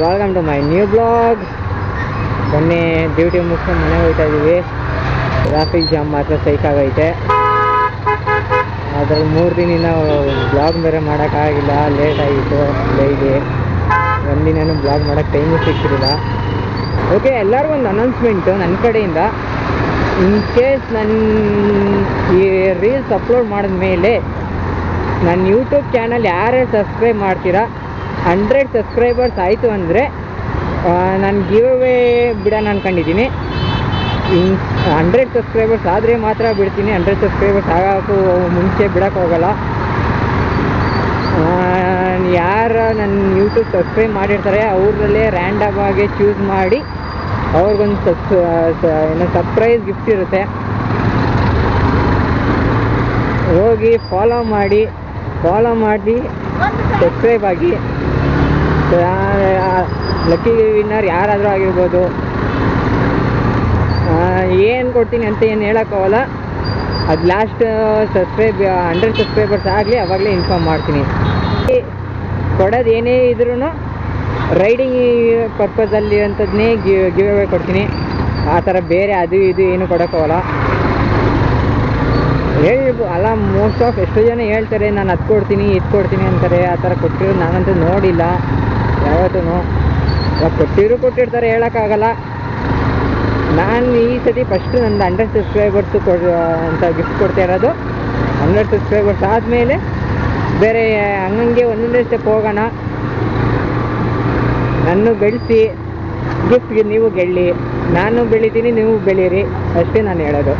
Welcome to my new blog. ಮೊನ್ನೆ duty ಮುಗಿಸ್ಕೊಂಡು ಮನೆ ಹೋಗ್ತಾ ಇದ್ದೀವಿ. ಟ್ರಾಫಿಕ್ ಜಾಮ್ ಮಾತ್ರ ಸೈಕಾಗೈತೆ. ಅದ್ರಲ್ಲಿ 3 ದಿನದಿಂದ ಬ್ಲಾಗ್ ಬೇರೆ ಮಾಡೋಕ್ಕಾಗಿಲ್ಲ, ಲೇಟ್ ಆಗಿತ್ತು. ಡೈಲಿ ಒಂದಿನೂ ಬ್ಲಾಗ್ ಮಾಡೋಕ್ಕೆ ಟೈಮು ಸಿಕ್ಕಿರಲಿಲ್ಲ. ಓಕೆ, ಎಲ್ಲರಿಗೂ ಒಂದು ಅನೌನ್ಸ್ಮೆಂಟು ನನ್ನ ಕಡೆಯಿಂದ. ಇನ್ ಕೇಸ್ ನನ್ನ ಈ ರೀಲ್ಸ್ ಅಪ್ಲೋಡ್ ಮಾಡಿದ್ಮೇಲೆ ನನ್ನ ಯೂಟ್ಯೂಬ್ ಚಾನಲ್ ಯಾರ್ಯಾರು ಸಬ್ಸ್ಕ್ರೈಬ್ ಮಾಡ್ತೀರಾ, 100 ಸಬ್ಸ್ಕ್ರೈಬರ್ಸ್ ಆಯಿತು ಅಂದರೆ ನಾನು ಗಿವ್ ಅವೇ ಬಿಡೋಣ ಅಂದ್ಕೊಂಡಿದ್ದೀನಿ. 100 ಸಬ್ಸ್ಕ್ರೈಬರ್ಸ್ ಆದರೆ ಮಾತ್ರ ಬಿಡ್ತೀನಿ. 100 ಸಬ್ಸ್ಕ್ರೈಬರ್ಸ್ ಆಗೋಕ್ಕೂ ಮುಂಚೆ ಬಿಡೋಕ್ಕೆ ಹೋಗಲ್ಲ. ಯಾರು ನನ್ನ ಯೂಟ್ಯೂಬ್ ಸಬ್ಸ್ಕ್ರೈಬ್ ಮಾಡಿರ್ತಾರೆ ಅವ್ರಲ್ಲೇ ರ್ಯಾಂಡಮ್ ಆಗಿ ಚೂಸ್ ಮಾಡಿ ಅವ್ರಿಗೊಂದು ಸರ್ಪ್ರೈಸ್ ಗಿಫ್ಟ್ ಇರುತ್ತೆ. ಹೋಗಿ ಫಾಲೋ ಮಾಡಿ ಸಬ್ಸ್ಕ್ರೈಬ್ ಆಗಿ. ಲಕ್ಕಿ ವಿನ್ನರ್ ಯಾರಾದರೂ ಆಗಿರ್ಬೋದು. ಏನು ಕೊಡ್ತೀನಿ ಅಂತ ಏನು ಹೇಳೋಕ್ಕಾಗಲ್ಲ. ಅದು ಲಾಸ್ಟ್ 100 ಸಬ್ಸ್ಕ್ರೈಬರ್ಸ್ ಆಗಲಿ, ಆವಾಗಲೇ ಇನ್ಫಾರ್ಮ್ ಮಾಡ್ತೀನಿ. ಕೊಡೋದು ಏನೇ ಇದ್ರೂ ರೈಡಿಂಗ್ ಪರ್ಪಸಲ್ಲಿ ಅಂಥದ್ದನ್ನೇ ಗಿವ್ ಅವೇ ಕೊಡ್ತೀನಿ. ಆ ಥರ ಬೇರೆ ಅದು ಇದು ಏನು ಕೊಡೋಕ್ಕಾಗಲ್ಲ. ಅಲ್ಲ, ಮೋಸ್ಟ್ ಆಫ್ ಎಷ್ಟೋ ಜನ ಹೇಳ್ತಾರೆ ನಾನು ಅದು ಕೊಡ್ತೀನಿ ಇದು ಕೊಡ್ತೀನಿ ಅಂತಾರೆ. ಆ ಥರ ಕೊಟ್ಟಿರೋದು ನಾನಂತೂ ನೋಡಿಲ್ಲ ಯಾವತ್ತೂ. ಕೊಟ್ಟಿರ್ತಾರೆ, ಹೇಳೋಕ್ಕಾಗಲ್ಲ. ನಾನು ಈ ಸತಿ ಫಸ್ಟು ನಂದು 100 ಸಬ್ಸ್ಕ್ರೈಬರ್ಸು ಅಂತ ಗಿಫ್ಟ್ ಕೊಡ್ತಾ ಇರೋದು. 100 ಸಬ್ಸ್ಕ್ರೈಬರ್ಸ್ ಆದಮೇಲೆ ಬೇರೆ ಹಂಗಂಗೆ ಒಂದೊಂದೇ ಸ್ಟೆಪ್ ಹೋಗೋಣ. ನನ್ನ ಬೆಳೆಸಿ ಗಿಫ್ಟ್ಗೆ ನೀವು ಗೆಲ್ಲಿ, ನಾನು ಬೆಳಿತೀನಿ, ನೀವು ಬೆಳೀರಿ, ಅಷ್ಟೇ ನಾನು ಹೇಳೋದು.